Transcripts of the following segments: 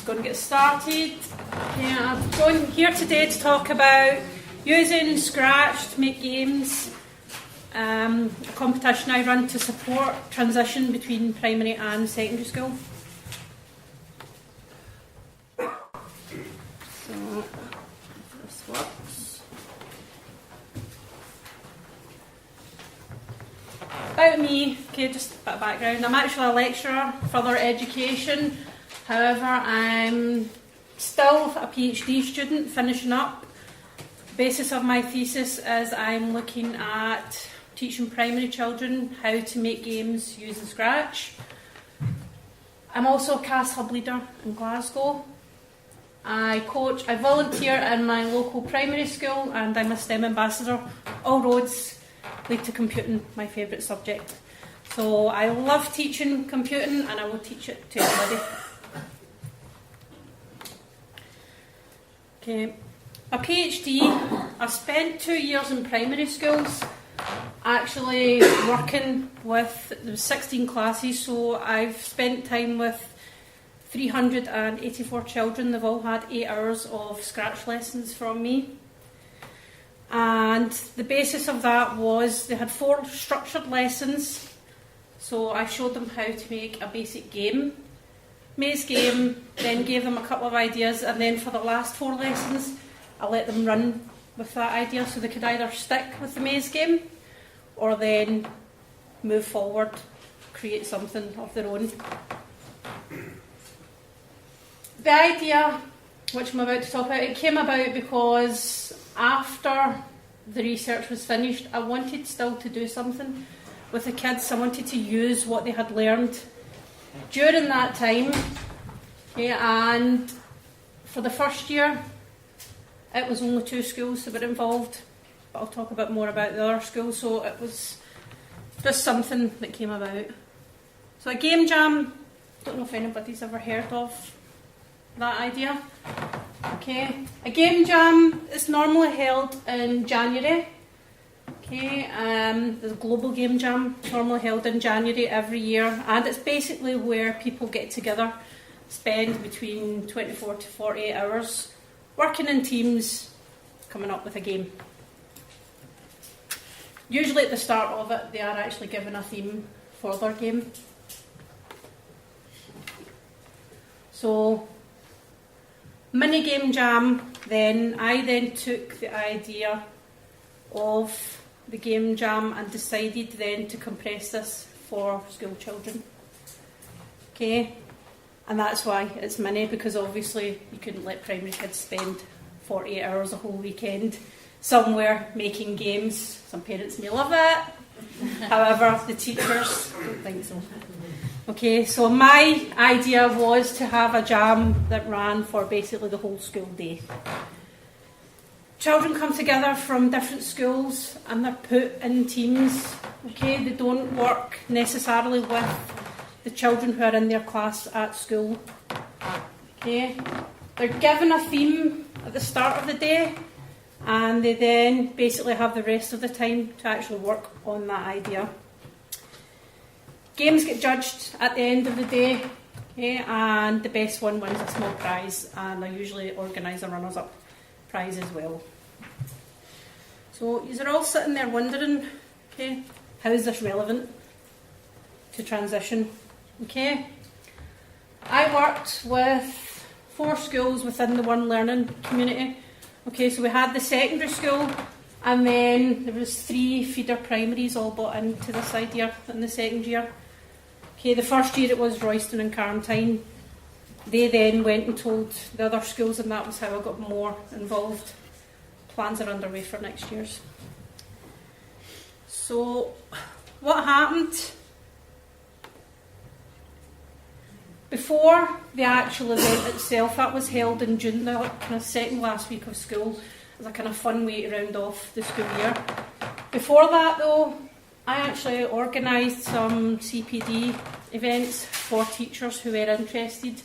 just going to get started. I'm going here today to talk about using Scratch to make games, a competition I run to support transition between primary and secondary school. So, if this works. About me, okay, just a bit of background. I'm actually a lecturer, further education. However, I'm still a PhD student finishing up. The basis of my thesis is I'm looking at teaching primary children how to make games using Scratch. I'm also a CAS Hub leader in Glasgow. I volunteer in my local primary school, and I'm a STEM ambassador. All roads lead to computing, my favourite subject. So I love teaching computing, and I will teach it to everybody. Okay, a PhD. I've spent 2 years in primary schools, actually working with, there was 16 classes, so I've spent time with 384 children. They've all had 8 hours of Scratch lessons from me. And the basis of that was they had 4 structured lessons, so I showed them how to make a basic game. Maze game, then gave them a couple of ideas, and then for the last 4 lessons I let them run with that idea, so they could either stick with the maze game or then move forward, create something of their own. The idea, which I'm about to talk about, it came about because after the research was finished, I wanted still to do something with the kids. I wanted to use what they had learned during that time, okay, and for the first year it was only 2 schools that were involved, but I'll talk a bit more about the other schools, so it was just something that came about. So a game jam, don't know if anybody's ever heard of that idea. Okay, a game jam is normally held in January. Okay, the Global Game Jam, normally held in January every year, and it's basically where people get together, spend between 24 to 48 hours working in teams, coming up with a game. Usually at the start of it, they are actually given a theme for their game. So, mini game jam, I then took the idea of the game jam and decided then to compress this for school children. Okay, and that's why it's mini, because obviously you couldn't let primary kids spend 48 hours a whole weekend somewhere making games. Some parents may love it, however the teachers don't think so. Okay, so my idea was to have a jam that ran for basically the whole school day. Children come together from different schools and they're put in teams. Okay, they don't work necessarily with the children who are in their class at school. Okay, they're given a theme at the start of the day, and they then basically have the rest of the time to actually work on that idea. Games get judged at the end of the day, okay, and the best one wins a small prize, and I usually organise a runners-up prize as well. So you're all sitting there wondering, okay, how is this relevant to transition? Okay, I worked with 4 schools within the One Learning community. Okay, so we had the secondary school, and then there was 3 feeder primaries all bought into this idea in the second year. Okay, the first year it was Royston and Carntine. They then went and told the other schools, and that was how I got more involved. Plans are underway for next year's. So, what happened? Before the actual event itself, that was held in June, the kind of second last week of school, as a kind of fun way to round off the school year. Before that though, I actually organised some CPD events for teachers who were interested.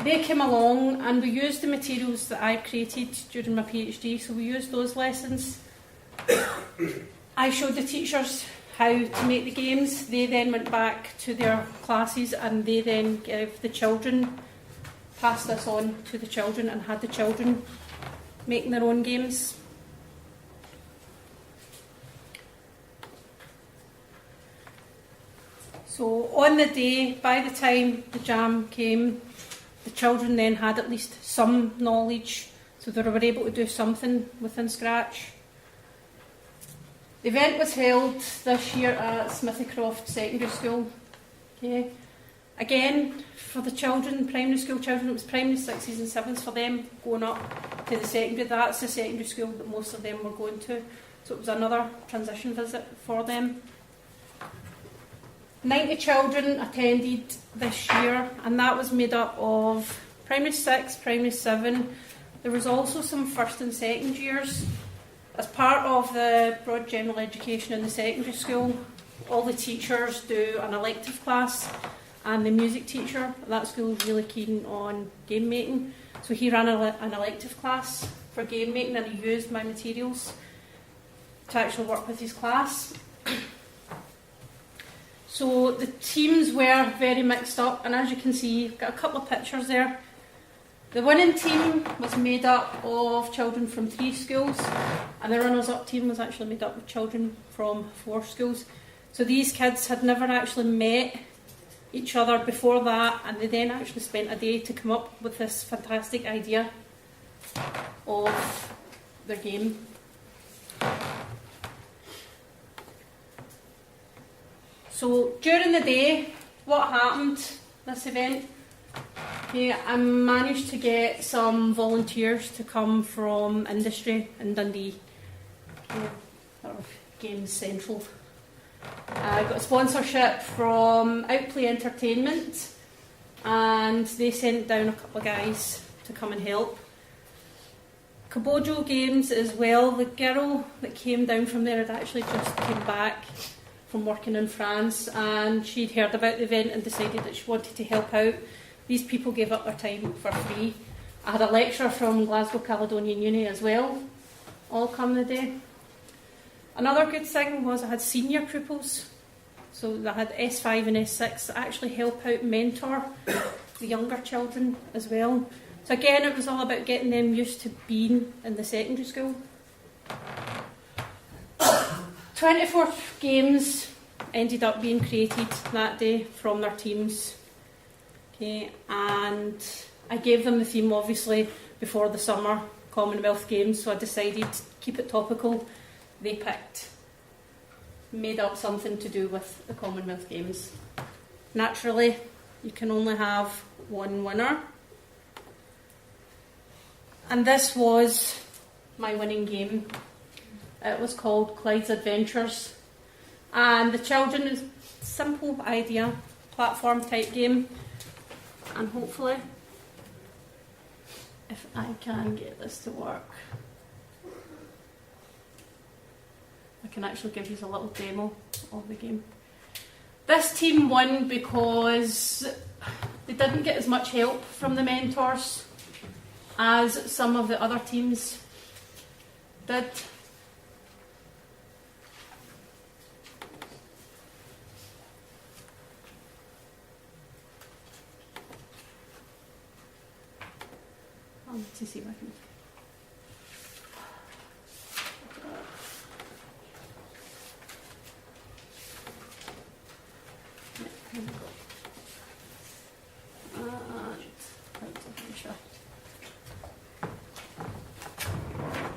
They came along and we used the materials that I created during my PhD, so we used those lessons. I showed the teachers how to make the games. They then went back to their classes and they then gave the children passed this on to the children and had the children making their own games. So on the day, by the time the jam came, the children then had at least some knowledge, so they were able to do something within Scratch. The event was held this year at Smithycroft Secondary School. Okay. Again, for the children, primary school children, it was primary 6s and 7s for them going up to the secondary. That's the secondary school that most of them were going to. So it was another transition visit for them. 90 children attended this year, and that was made up of primary 6, primary 7. There was also some first and second years. As part of the broad general education in the secondary school, all the teachers do an elective class, and the music teacher at that school is really keen on game making. So he ran an elective class for game making, and he used my materials to actually work with his class. So the teams were very mixed up, and as you can see, I've got a couple of pictures there. The winning team was made up of children from 3 schools, and the runners-up team was actually made up of children from 4 schools. So these kids had never actually met each other before that, and they then actually spent a day to come up with this fantastic idea of their game. So during the day, what happened this event? Okay, I managed to get some volunteers to come from industry in Dundee, sort of Games Central. I got a sponsorship from Outplay Entertainment, and they sent down a couple of guys to come and help. Kabojo Games as well, the girl that came down from there had actually just came back from working in France, and she'd heard about the event and decided that she wanted to help out. These people gave up their time for free. I had a lecturer from Glasgow Caledonian Uni as well, all come the day. Another good thing was I had senior pupils, so I had S5 and S6 that actually help out mentor the younger children as well. So again, it was all about getting them used to being in the secondary school. 24 games ended up being created that day from their teams. Okay, and I gave them the theme obviously before the summer Commonwealth Games, so I decided to keep it topical. They made up something to do with the Commonwealth Games. Naturally, you can only have one winner. And this was my winning game. It was called Clyde's Adventures. And the children, is a simple idea, platform type game. And hopefully, if I can get this to work, I can actually give you a little demo of the game. This team won because they didn't get as much help from the mentors as some of the other teams did. I'll need to see if I can.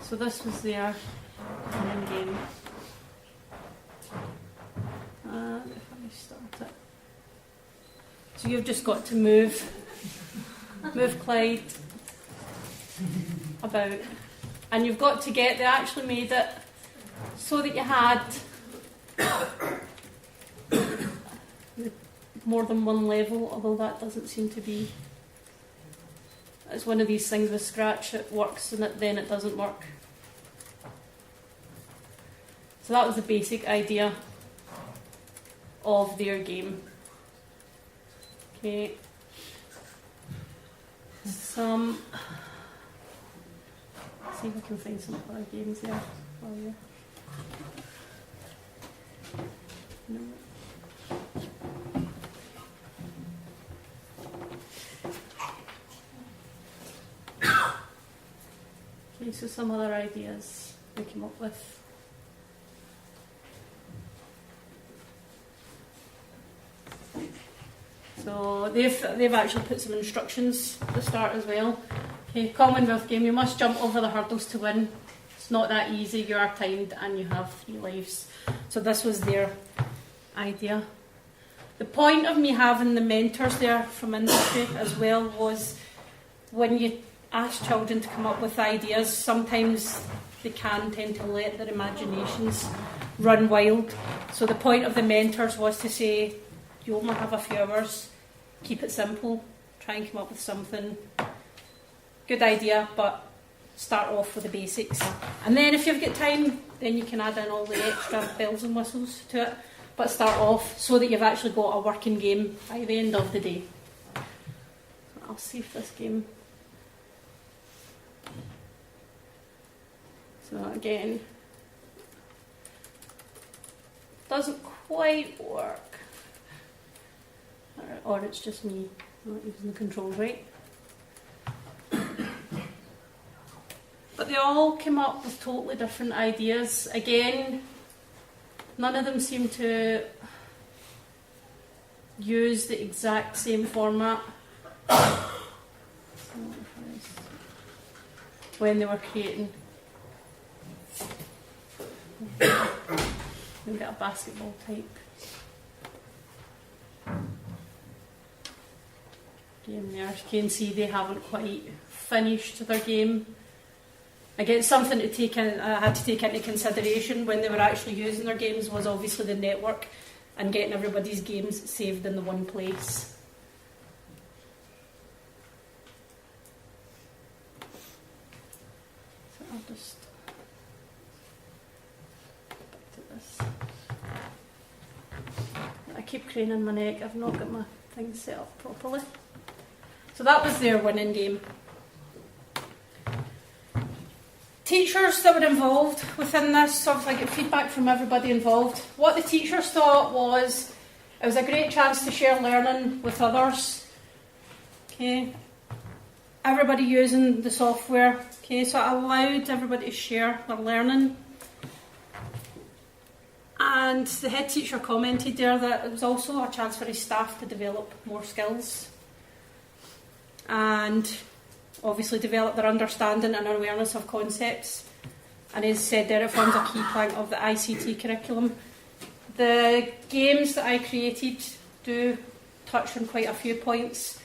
So this was their winning game. And if I start it. So you've just got to move Clyde about. And you've got to get, they actually made it so that you had more than one level, although that doesn't seem to be. It's one of these things with Scratch, it works and then it doesn't work. So that was the basic idea of their game. Okay. See if I can find some other games there for you. No. Okay, so some other ideas we came up with. So they've actually put some instructions at the start as well. Okay, Commonwealth game, you must jump over the hurdles to win. It's not that easy, you are timed and you have 3 lives. So this was their idea. The point of me having the mentors there from industry as well was when you ask children to come up with ideas, sometimes they can tend to let their imaginations run wild. So the point of the mentors was to say, you only have a few hours, keep it simple, try and come up with something. Good idea, but start off with the basics. And then if you've got time, then you can add in all the extra bells and whistles to it. But start off so that you've actually got a working game by the end of the day. I'll see if this game... So again, doesn't quite work. Or it's just me not using the controls right. But they all came up with totally different ideas. Again, none of them seem to use the exact same format when they were creating. We've got a basketball type game there. As you can see, they haven't quite finished their game. Again, something to take in, I had to take into consideration when they were actually using their games was obviously the network and getting everybody's games saved in the one place. So I'll just back to this. I keep craning my neck, I've not got my thing set up properly. So that was their winning game. Teachers that were involved within this, obviously I get feedback from everybody involved. What the teachers thought was it was a great chance to share learning with others. Okay, everybody using the software. Okay, so it allowed everybody to share their learning. And the head teacher commented there that it was also a chance for his staff to develop more skills and obviously develop their understanding and awareness of concepts. And as said there, it forms a key plank of the ICT curriculum. The games that I created do touch on quite a few points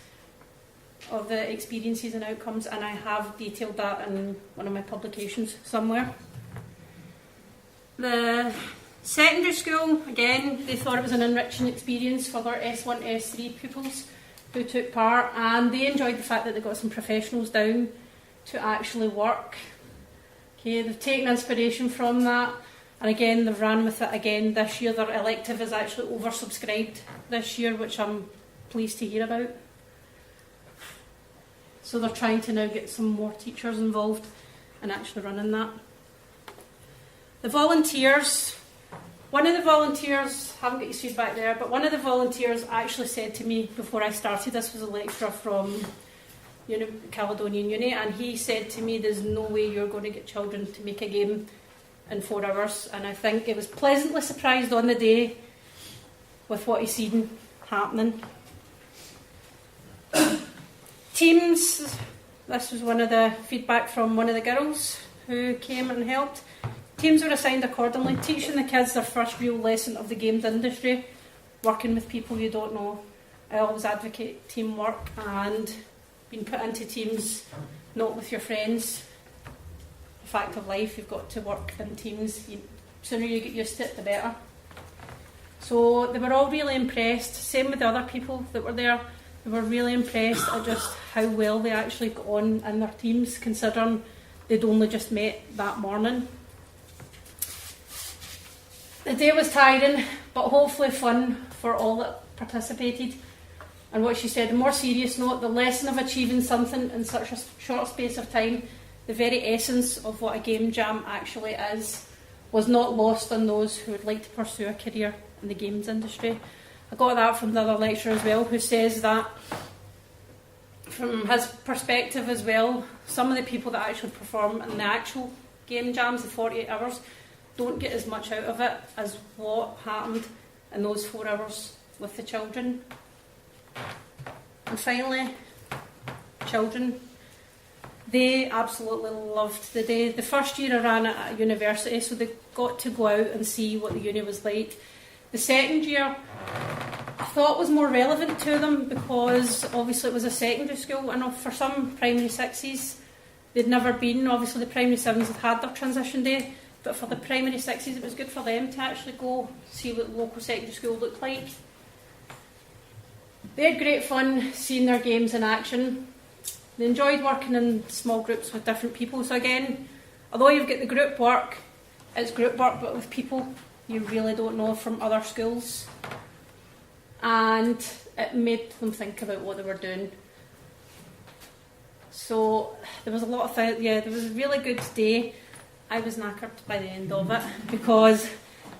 of the experiences and outcomes, and I have detailed that in one of my publications somewhere. The secondary school, again, they thought it was an enriching experience for their S1, S3 pupils who took part, and they enjoyed the fact that they got some professionals down to actually work. Okay, they've taken inspiration from that, and again they've ran with it again this year. Their elective is actually oversubscribed this year, which I'm pleased to hear about. So they're trying to now get some more teachers involved in actually running that. The volunteers, one of the volunteers, haven't got your feedback there, but one of the volunteers actually said to me before I started, this was a lecturer from Caledonian Uni, and he said to me, there's no way you're going to get children to make a game in 4 hours. And I think he was pleasantly surprised on the day with what he's seen happening. Teams, this was one of the feedback from one of the girls who came and helped. Teams were assigned accordingly, teaching the kids their first real lesson of the games industry, working with people you don't know. I always advocate teamwork and being put into teams, not with your friends. The fact of life, you've got to work in teams. The sooner you get used to it, the better. So they were all really impressed, same with the other people that were there. They were really impressed at just how well they actually got on in their teams, considering they'd only just met that morning. The day was tiring, but hopefully fun for all that participated. And what she said, on a more serious note, the lesson of achieving something in such a short space of time, the very essence of what a game jam actually is, was not lost on those who would like to pursue a career in the games industry. I got that from the other lecturer as well, who says that from his perspective as well, some of the people that actually perform in the actual game jams, the 48 hours, don't get as much out of it as what happened in those 4 hours with the children. And finally, children. They absolutely loved the day. The first year I ran it at a university, so they got to go out and see what the uni was like. The second year, I thought was more relevant to them because obviously it was a secondary school. I know for some primary sixes, they'd never been. Obviously the primary sevens had had their transition day, but for the primary sixes, it was good for them to actually go see what the local secondary school looked like. They had great fun seeing their games in action. They enjoyed working in small groups with different people. So again, although you've got the group work, it's group work but with people you really don't know from other schools. And it made them think about what they were doing. So there was a lot of things, there was a really good day. I was knackered by the end of it because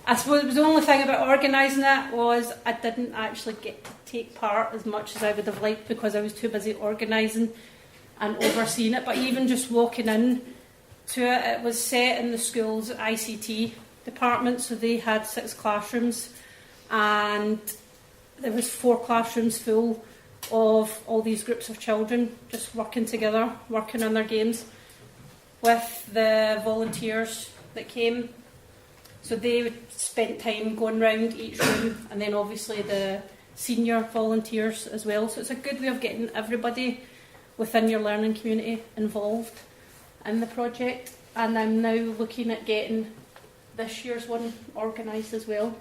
I suppose it was the only thing about organising it was I didn't actually get to take part as much as I would have liked because I was too busy organising and overseeing it. But even just walking in to it, it was set in the school's ICT department, so they had 6 classrooms and there was 4 classrooms full of all these groups of children just working together, working on their games with the volunteers that came. So they spent time going round each room, and then obviously the senior volunteers as well. So it's a good way of getting everybody within your learning community involved in the project. And I'm now looking at getting this year's one organised as well.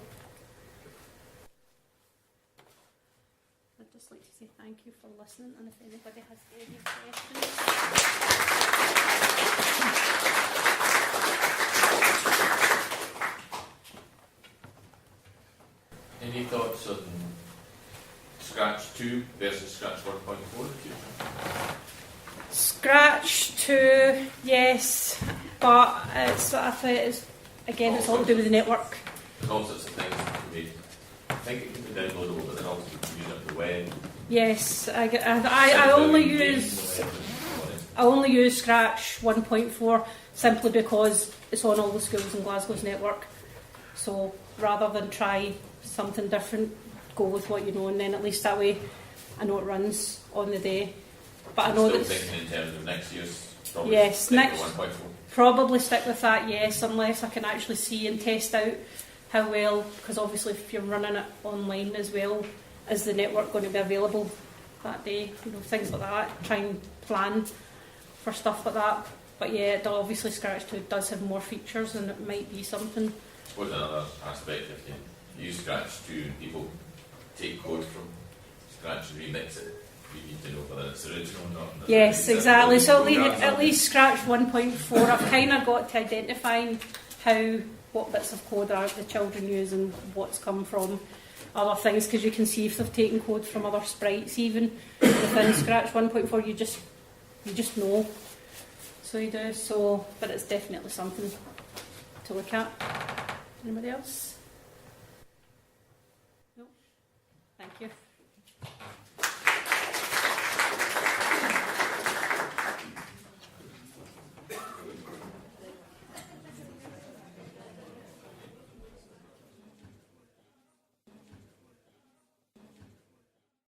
I'd just like to say thank you for listening, and if anybody has any questions. Any thoughts on Scratch 2 versus Scratch 1.4? Scratch 2, yes, but it's, I think it's, again, it's all to do with the network. There's all sorts of things that can be, I think it can be downloadable, but then also you can use it on the web. Yes, I only use Scratch 1.4 simply because it's on all the schools in Glasgow's network. So rather than try something different, go with what you know, and then at least that way I know it runs on the day. But I know still that thinking in terms of next year's, probably yes, stick next with 1.4. Probably stick with that, yes, unless I can actually see and test out how well, because obviously if you're running it online as well, is the network going to be available that day? You know, things like that. Try and plan for stuff like that. But yeah, obviously Scratch 2 does have more features, and it might be something. I suppose another aspect, if you use Scratch 2 and people take code from Scratch and remix it, you need to know whether it's original or not. Yes, exactly. So at least Scratch 1.4, I've kind of got to identify what bits of code are the children use and what's come from other things, because you can see if they've taken code from other sprites even within Scratch 1.4, you just know. So you do. So, but it's definitely something to look at. Anybody else?